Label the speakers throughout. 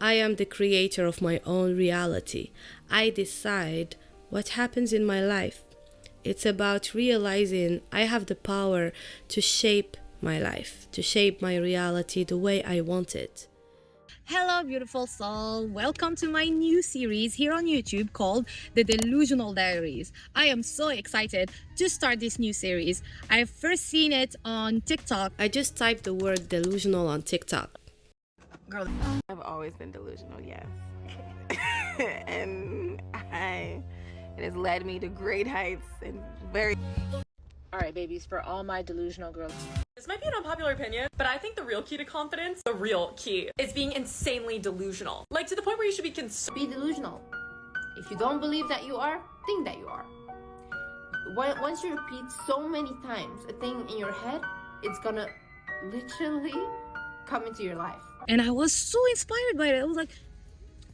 Speaker 1: I am the creator of my own reality. I decide what happens in my life. It's about realizing I have the power to shape my life, to shape my reality the way I want it.
Speaker 2: Hello, beautiful soul. Welcome to my new series here on YouTube called The Delusional Diaries. I am so excited to start this new series. I've first seen it on TikTok.
Speaker 1: I just typed the word delusional on TikTok.
Speaker 3: Girl, I've always been delusional, yes. And it has led me to great heights and very...
Speaker 4: All right, babies, for all my delusional girls.
Speaker 5: This might be an unpopular opinion, but I think the real key to confidence, the real key, is being insanely delusional. Like, to the point where you should be
Speaker 6: Be delusional. If you don't believe that you are, think that you are. Once you repeat so many times a thing in your head, it's gonna literally come into your life.
Speaker 2: And I was so inspired by it. I was like,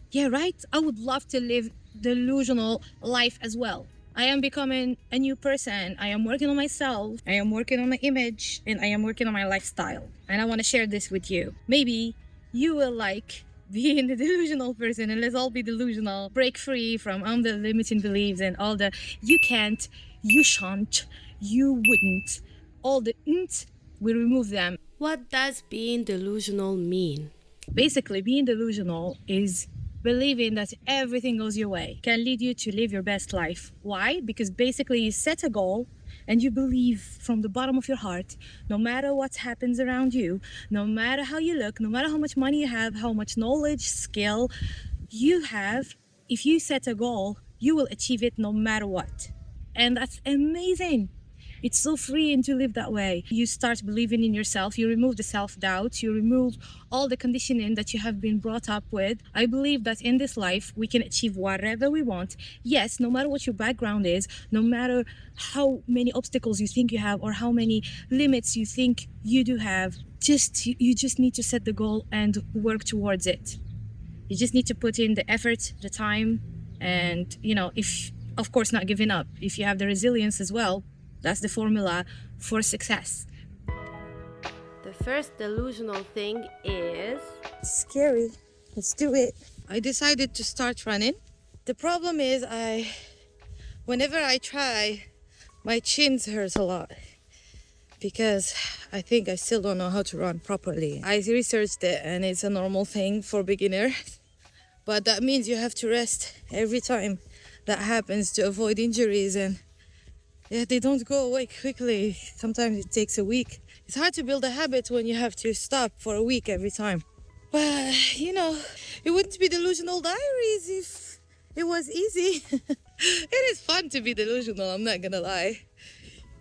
Speaker 2: yeah, right? I would love to live delusional life as well. I am becoming a new person. I am working on myself. I am working on my image, and I am working on my lifestyle. And I want to share this with you. Maybe you will like being the delusional person, and let's all be delusional. Break free from all the limiting beliefs and all the you can't, you shan't, you wouldn't. All the we remove them.
Speaker 1: What does being delusional mean?
Speaker 2: Basically, being delusional is believing that everything goes your way, can lead you to live your best life. Why? Because basically you set a goal and you believe from the bottom of your heart, no matter what happens around you, no matter how you look, no matter how much money you have, how much knowledge, skill you have, if you set a goal, you will achieve it no matter what. And that's amazing. It's so freeing to live that way. You start believing in yourself. You remove the self-doubt. You remove all the conditioning that you have been brought up with. I believe that in this life, we can achieve whatever we want. Yes, no matter what your background is, no matter how many obstacles you think you have or how many limits you think you do have, you just need to set the goal and work towards it. You just need to put in the effort, the time, and, if, of course, not giving up. If you have the resilience as well, that's the formula for success.
Speaker 1: The first delusional thing is...
Speaker 2: Scary. Let's do it. I decided to start running. The problem is whenever I try, my chins hurt a lot because I think I still don't know how to run properly. I researched it and it's a normal thing for beginners, but that means you have to rest every time that happens to avoid injuries, and they don't go away quickly. Sometimes it takes a week. It's hard to build a habit when you have to stop for a week every time. But, it wouldn't be Delusional Diaries if it was easy. It is fun to be delusional, I'm not gonna lie.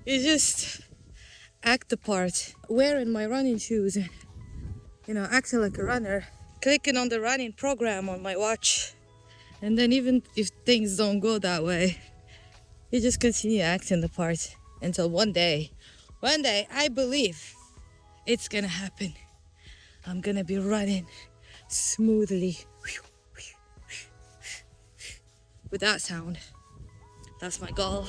Speaker 2: You just act the part. Wearing my running shoes, acting like a runner. Clicking on the running program on my watch. And then even if things don't go that way, you just continue acting the part until one day, I believe it's gonna happen. I'm gonna be running smoothly with that sound. That's my goal.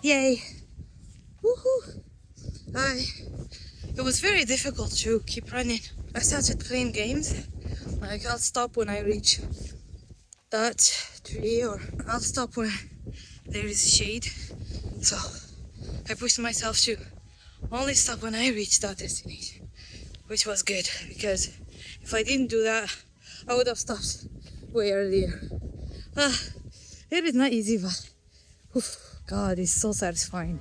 Speaker 2: Yay. Woohoo. It was very difficult to keep running. I started playing games, like I'll stop when I reach that tree, or I'll stop when there is shade. So I pushed myself to only stop when I reach that destination, which was good, because if I didn't do that, I would have stopped way earlier. It is not easy, but God, it's so satisfying.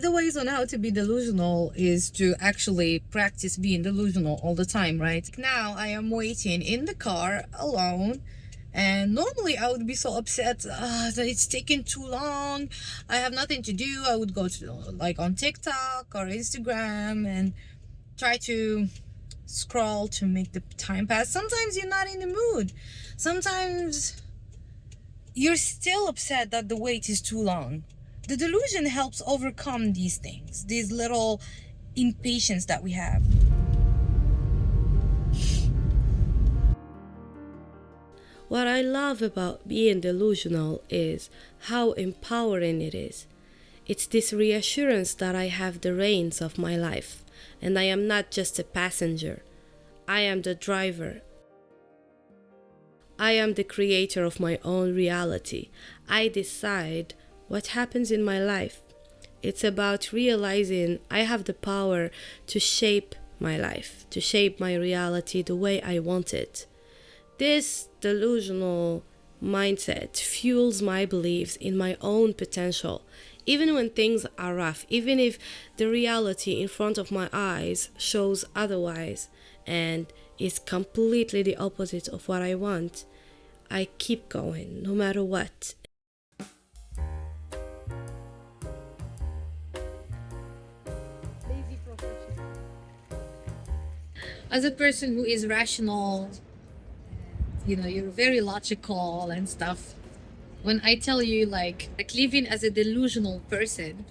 Speaker 2: The ways on how to be delusional is to actually practice being delusional all the time, right? Now I am waiting in the car alone, and normally I would be so upset that it's taking too long. I have nothing to do. I would go to on TikTok or Instagram and try to scroll to make the time pass. Sometimes you're not in the mood. Sometimes you're still upset that the wait is too long. The delusion helps overcome these things, these little impatience that we have.
Speaker 1: What I love about being delusional is how empowering it is. It's this reassurance that I have the reins of my life, and I am not just a passenger. I am the driver. I am the creator of my own reality. I decide what happens in my life. It's about realizing I have the power to shape my life, to shape my reality the way I want it. This delusional mindset fuels my beliefs in my own potential, even when things are rough, even if the reality in front of my eyes shows otherwise and is completely the opposite of what I want. I keep going no matter what.
Speaker 7: As a person who is rational, you're very logical and stuff. When I tell you like living as a delusional person,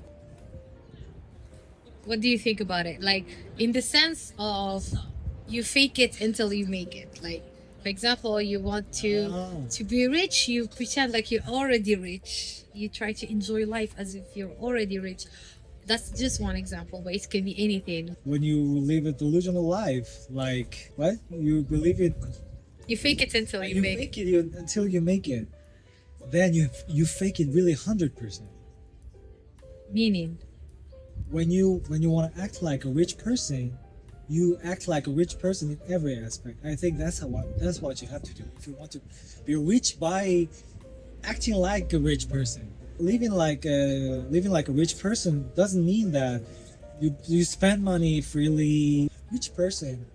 Speaker 7: what do you think about it? Like in the sense of you fake it until you make it. Like for example, you want to be rich, you pretend like you're already rich. You try to enjoy life as if you're already rich. That's just one example, but it can be anything.
Speaker 8: When you live a delusional life, like what? You believe it.
Speaker 7: You fake it until you make it.
Speaker 8: You fake it until you make it. Then you fake it really 100%.
Speaker 7: Meaning?
Speaker 8: When you want to act like a rich person, you act like a rich person in every aspect. I think that's what you have to do if you want to be rich, by acting like a rich person. Living like a rich person doesn't mean that you spend money freely. Rich person,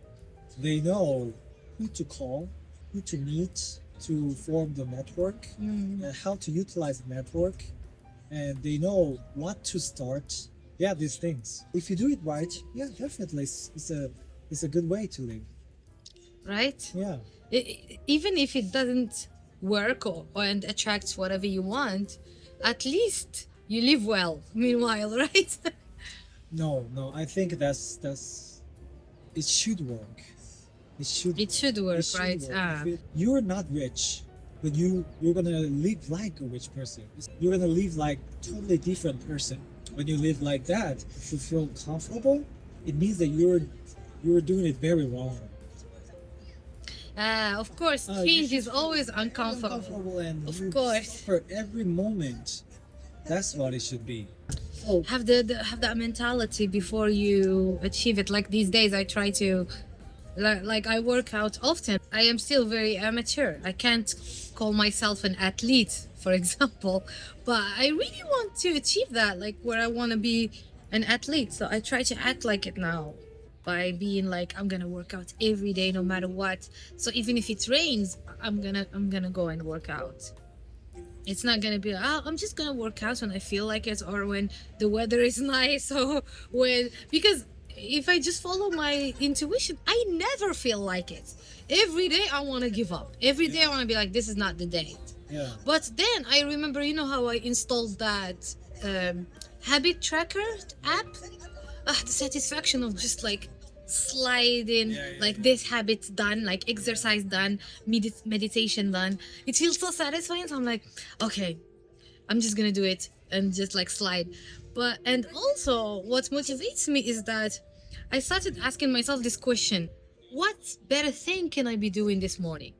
Speaker 8: they know who to call, who to meet to form the network, and how to utilize the network, and they know what to start. Yeah, these things. If you do it right, yeah, definitely, it's a good way to live.
Speaker 7: Right?
Speaker 8: Yeah.
Speaker 7: Even if it doesn't work and attracts whatever you want, at least you live well. Meanwhile, right?
Speaker 8: No, I think that's it should work. It should
Speaker 7: work, right?
Speaker 8: Work. You're not rich, but you're gonna live like a rich person. You're gonna live like a totally different person. When you live like that, if you feel comfortable, it means that you're doing it very wrong.
Speaker 7: Of course, change is always uncomfortable.
Speaker 8: And
Speaker 7: of course,
Speaker 8: for every moment, that's what it should be.
Speaker 7: Have that mentality before you achieve it. Like these days, I try to, like I work out often. I am still very amateur. I can't call myself an athlete, for example, but I really want to achieve that, like where I want to be an athlete. So I try to act like it now, by being like, I'm gonna work out every day no matter what. So even if it rains, I'm gonna go and work out. It's not gonna be I'm just gonna work out when I feel like it, or when the weather is nice, or because if I just follow my intuition, I never feel like it. Every day I want to give up. Every day I want to be like, this is not the day.
Speaker 8: Yeah.
Speaker 7: But then I remember, how I installed that habit tracker app. The satisfaction of just like sliding, this habit's done, like exercise done, meditation done. It feels so satisfying. So I'm like, okay, I'm just gonna do it and just like slide. And also what motivates me is that I started asking myself this question: what better thing can I be doing this morning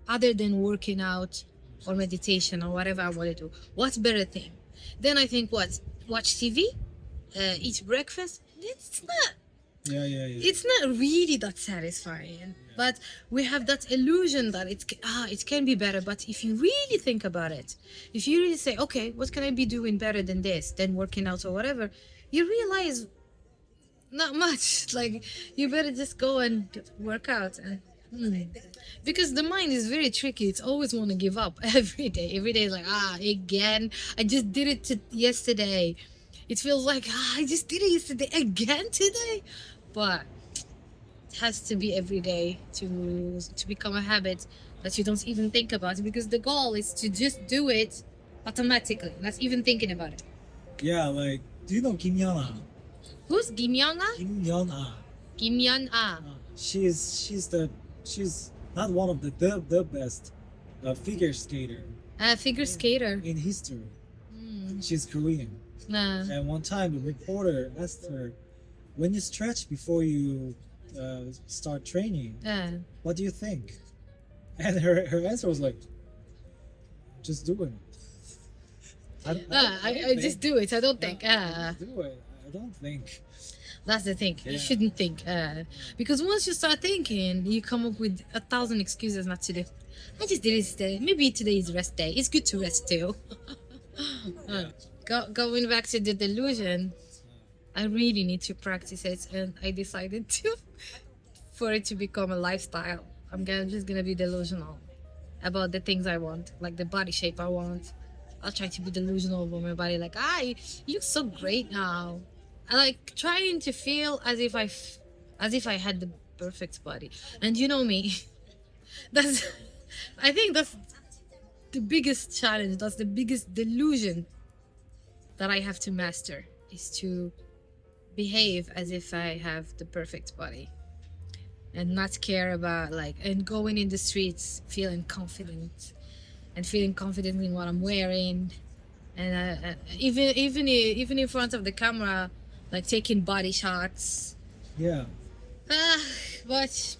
Speaker 7: other than working out or meditation or whatever I want to do? What better thing? Then I think, watch TV, eat breakfast. It's not. It's not really that satisfying. But we have that illusion that it can be better. But if you really think about it, if you really say, okay, what can I be doing better than this, than working out or whatever, you realize not much. Like, you better just go and work out. Because the mind is very tricky. It's always want to give up every day. Every day is like, again, I just did it yesterday. It feels like, I just did it yesterday, again today. But it has to be every day to become a habit that you don't even think about, because the goal is to just do it automatically, not even thinking about it.
Speaker 8: Yeah, like, do you know Kim Yeon-ah?
Speaker 7: Who's Kim Yeon-ah?
Speaker 8: Kim Yeon-ah.
Speaker 7: Kim Yeon-ah.
Speaker 8: She's not one of the best, a figure skater
Speaker 7: Figure skater.
Speaker 8: in history. She's Korean. And one time, a reporter asked her, "When you stretch before you start training, what do you think?" And her answer was like, "Just doing it."
Speaker 7: I just do it. I don't think.
Speaker 8: Just do it. I don't think.
Speaker 7: That's the thing. You shouldn't think. Because once you start thinking, you come up with 1,000 excuses not to do. I just did it today. Maybe today is rest day. It's good to rest too. Going back to the delusion, I really need to practice it, and I decided to, for it to become a lifestyle. Just gonna be delusional about the things I want, like the body shape I want. I'll try to be delusional about my body, like, you look so great now. I like trying to feel as if I had the perfect body. And you know me, I think that's the biggest challenge. That's the biggest delusion that I have to master, is to behave as if I have the perfect body and not care about and going in the streets feeling confident in what I'm wearing, and even in front of the camera, like taking body shots.
Speaker 8: Yeah.
Speaker 7: But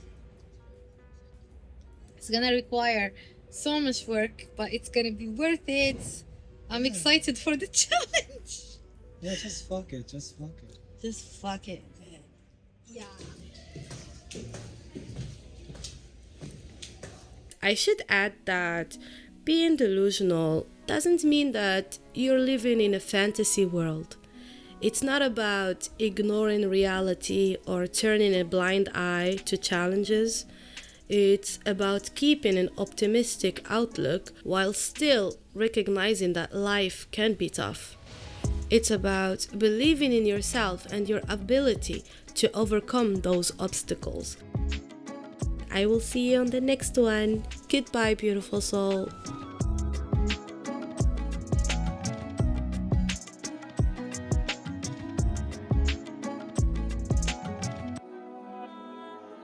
Speaker 7: it's gonna require so much work, but it's gonna be worth it. I'm excited for the challenge.
Speaker 8: Yeah, just fuck it. Just fuck it.
Speaker 7: Just fuck it. Yeah.
Speaker 1: I should add that being delusional doesn't mean that you're living in a fantasy world. It's not about ignoring reality or turning a blind eye to challenges. It's about keeping an optimistic outlook while still recognizing that life can be tough. It's about believing in yourself and your ability to overcome those obstacles. I will see you on the next one. Goodbye, beautiful soul.